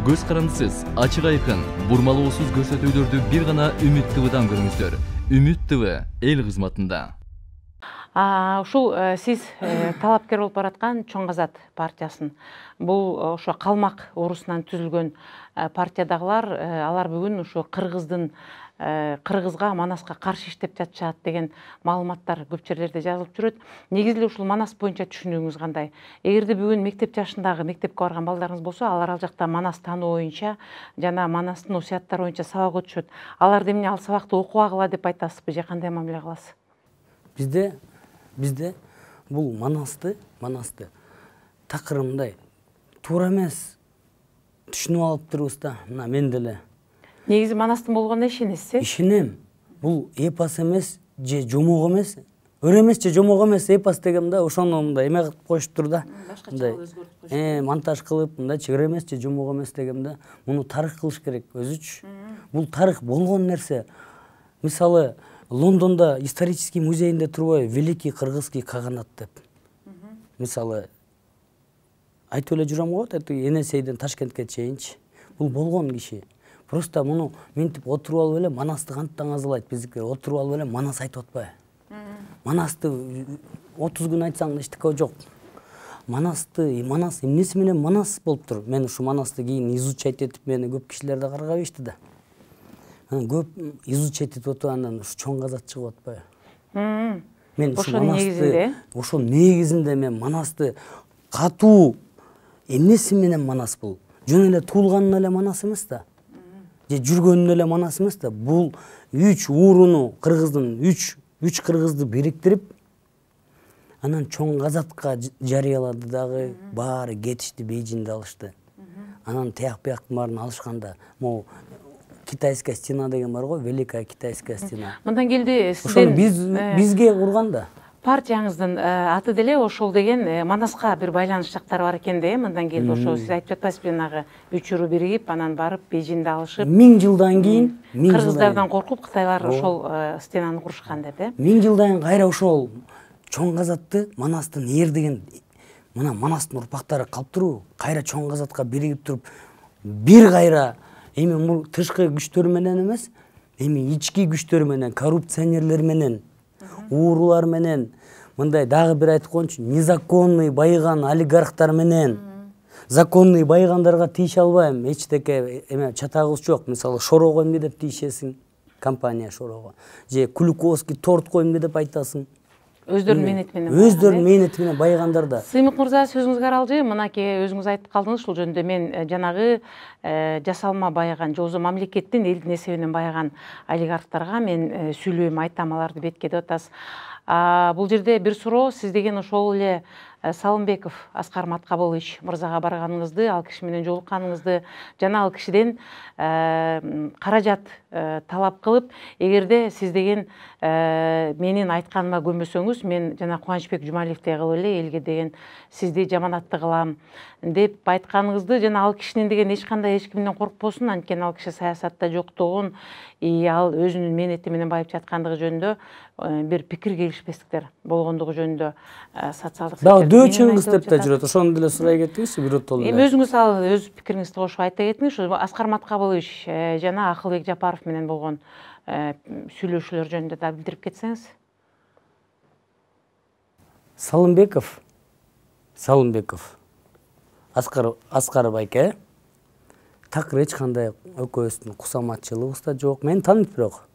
Көз карандысыз, ачык айкын, бурмалоосуз көрсөтүүлөрдү бир гана Үмүт ТВдан көрүңүздөр. Үмүт ТВ эл кызматында. Ушул сиз талапкер болуп бараткан Чоң Казат партиясын. Бул ошо калмак урусунан түзүлгөн партиядагылар, алар бүгүн ошо Кыргызга, Манаска каршы иштеп жатышат деген маалыматтар көп жерлерде жазылып жүрөт. Негизи ушул Манас боюнча түшүнүгүңүз кандай? Эгерде бүгүн мектеп жашындагы мектепке барган балдарыңыз болсо, алар ал жакта Манас таануу боюнча жана Манастын осуяттары боюнча сабак өтүшөт. Аларды эмне ал сабакты окубагыла деп айтасызбы же кандай мамиле кыласыз? Бизде бул Манасты такыр мындай туура эмес түшүнүп алып турбуз да. Мына мен деле Негизи Манастын болгонуна ишенесиз? Ишенем. Бул эпос эмес же жомок эмес. Өр эмес же жомок эмес эпос деген да ошону мындай эме кылып коюштур да. Башкача өзгөртүп коюштур. Монтаж кылып мындай чыгыр эмес же жомок эмес деген да. Муну тарых кылыш керек өзүчү. Бул тарых болгон нерсе. Мисалы Лондонда исторический музейинде турбайбы Великий Кыргызский Каганат деп. Мисалы айтып эле жүрөм го, Енесейден Ташкентке чейинчи. Бул болгон киши. Просто муну мынтип отуруп алып эле Манасты кантан азалайт биздикилер, отуруп алып эле Манас айтып атпайбы. Манасты 30 күн айтсаң эчтеке жок. Манас эмнеси менен Манас болуптур. Мен ушу Манасты кийин изучать этип мени көп кишилер да каргап ийишти да. Көп изучать этип отуп андан ушу Чоң Казат чыгып атпайбы. Мен ушу Манасты ошол негизинде мен Манасты катуу эмнеси менен Манас бул? Жөн эле туулганын эле Манас эмес да. Же жүргөнүн эле Манас эмес да. Бул 3 ууруну Кыргыздын 3 кыргызды бириктирип, анан Чоң Казатка жарыялады дагы, баары кетишти, Бейжиңди алышты. Анан тияк бияктын баарын алышканда, могу Китайская стена деген бар го, Великая Китайская стена. Мындан келди сизден бизге курган да. Партияңыздын аты деле ошол деген Манаска бир байланыш жактары бар экен да, мындан келди ошо сиз айтып жатпайсызбы, жанагы 3 уру биригип, анан барып Бейжиңди алышып. 1000 жылдан кийин кыргыздардан коркуп Кытайлар ошол стенаны курушкан деп, 1000 жылдан кийин кайра ошол Чоң Казатты Манастын эрдеген мына Манастын урпактары калыптырбы? Кайра Чоң Казатка биригип туруп, бир кайра эми бул тышкы күчтөр менен эмес, эми ички күчтөр менен, коррупционерлер менен, уурулар менен, мындай дагы бир айтып коеюнчу, незаконный байыган олигархтар менен, законный байыгандарга тийише албайм. Эчтеке эме чатагыбыз жок. Мисалы Шорого эмне деп тийишесиң? Компания Шорого. Же Куликовский торт коемди деп айтасың. Өздөрүнүн мээнети менен. Өздөрүнүн мээнети менен байыгандарда. Сыймык мырза, сөзүңүзгө аралжы. Мынакей өзүңүз айтып калдыңыз ушул жөнүндө. Мен жанагы жасалма байыган, же мамлекеттин элдин эсебинен байыган олигархтарга мен сүйлөйм, айтам, аларды бетке деп атасыз. Бул жерде бир суроо, сиз деген ошол эле Салымбеков Аскар Маткабылович мырзага барганыңызды, ал киши менен жолукканыңызды, жана ал кишиден каражат талап кылып, эгерде сиз деген менин айтканыма көнбөсөңүз, мен жана Кубанычбек Жумалиевдей кылып эле элге деген сизди жаманатты кылам деп айтканыңызды, жана ал кишинин деген эч кимден коркпосун, анткени ал киши саясатта жоктугун, ал өзүнүн мээнети менен байып жаткандыгы жөнүндө бир пикир келишпестиктер болгондугу жөнүндө социалдык дөчөңүз деп да жүрөт. Ошону деле сурай кетиңизчи, бир отол эле. Өзүңүз өз пикириңизди кошуп айта кетиңиз. Аскар Маткабылович жана Акылбек Жапаров менен болгон сүйлөшүүлөр жөнүндө да билдирип кетсеңиз. Салымбеков Аскар байке такыр эч кандай экөөбүздүн кусаматчылыгыбыз да жок. Мени тааныйт бирок.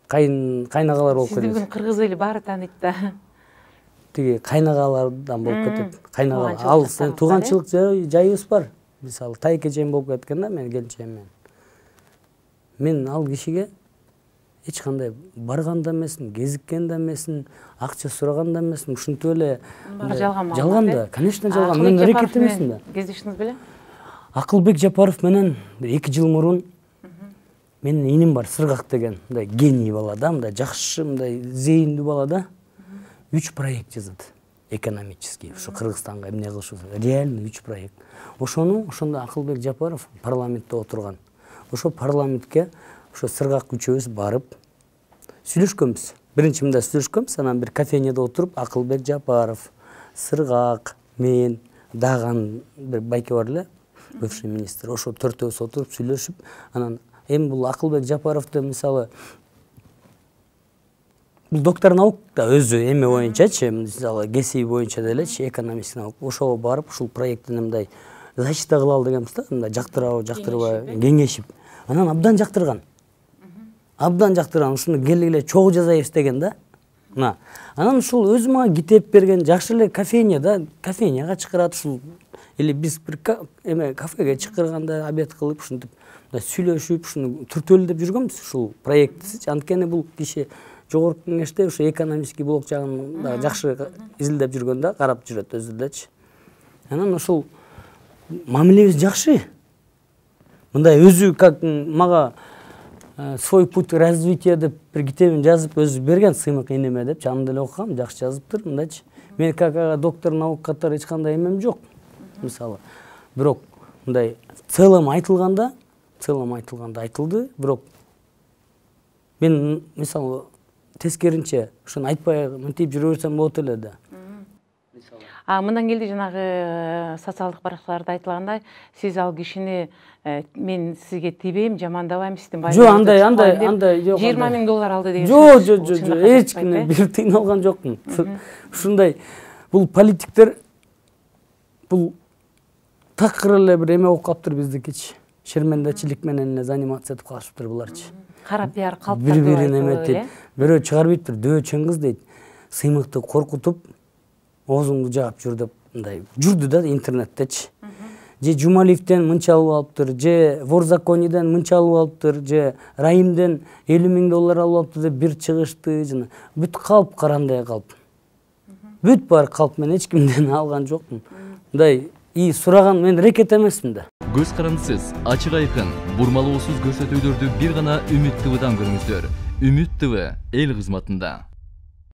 Кайнагалар болуп кетет. Сизди бүгүн кыргыз эли баары тааныйт да. Тиги кайнагалардан болуп кетет. Кайнагал ал тууганчылык жайыбыз бар. Мисалы тайкежем болуп кеткен да, мен келинчегим менен. Мен ал кишиге эч кандай барган да эмесмин, кезиккен да эмесмин, акча сураган да эмесмин. Ушинтип эле жалган да, конечно жалган. Мен аракет эмесмин да. Кездештиңиз беле? Акылбек Жапаров менен 2 жыл мурун менин иним бар, Сыргак деген, мындай гений бала да, мындай жакшы, мындай зейиндүү бала да. 3 проект жазат. Экономический. Ушу Кыргызстанга эмне кылыш, реально 3 проект. Ошондо Акылбек Жапаров парламентте отурган. Ошо парламентке ошо Сыргак үчөөбүз барып сүйлөшкөнбүз. Биринчи мындай сүйлөшкөнбүз, анан бир кафенияда отуруп Акылбек Жапаров, Сыргак, мен, дагы бир байке бар эле, бывший министр. Ошо төртөөбүз отуруп сүйлөшүп, анан эми бул Акылбек Жапаровду мисалы бул доктор наук да өзү эме боюнчачы, мисалы кесиби боюнча делечи, экономист наук. Ошого барып ушул проекттин мындай защита кылалы дегенбиз да, мындай жактырабы, жактырбайбы, кеңешип. Анан абдан жактырган. Абдан жактырган, ушуну келгиле чогуу жазайбыз деген да. Анан ушул өзү мага китеп берген, жакшы эле кофейня да, кофейняга чакырат ушул. Или биз бир эме кафеге чакырганда обед кылып ушинтип сүйлөшүп, ушуну түртөлдөп жүргөнбүз ушул проектти. Анткени бул киши жогорку кеңеште ушу экономический блок жагын да жакшы изилдеп жүргөн да, карап жүрөт өзү дачы. Анан ушул мамилебиз жакшы. Мындай өзү как мага свой путь развития деп бир китебин жазып өзү берген, Сыймык энеме деп, аны деле окугам, жакшы жазыптыр мындайчы. Мен как доктор наук катары эч кандай эмем жок. Мисалы, бирок мындай целым айтылганда айтылды, бирок мен мисалы тескеринче ушуну айтпай мынтип жүрө берсем болот эле да. Мындан келди жанагы социалдык баракчаларда айтылгандай, сиз ал кишини мен сизге тийбейм, жамандабайм, сиздин Жок, андай жок. $20,000 алды деген. Жок, эч кимден бир тыйын алган жокмун. Ушундай бул политиктер бул такыр эле бир эме болуп калыптыр биздикичи. Шермендечилик менен заниматься этип калышыптыр буларчы. Кара пиар калыптыр. Бири-бирин эметет. Бирөө чыгарып тур, дөчөн кыз дейт. Сыймыкты коркутуп, оозуңду жаап жүр деп мындай жүрдү да интернеттечи. Же Жумалиевден мынча алып алыптыр, же Ворзакониден мынча алып алыптыр, же Райымден $50,000 алып алыптыр деп бир чыгышты. Жана бүт калп карандай калп. Бүт бар калп, мен эч кимден алган жокмун. Мындай сураган мен рекет эмесмин да. Көз карандысыз, ачык айкын, бурмалоосуз көрсөтүүлөрдү бир гана Үмүт ТВдан көрүңүздөр. Үмүт ТВ эл кызматында.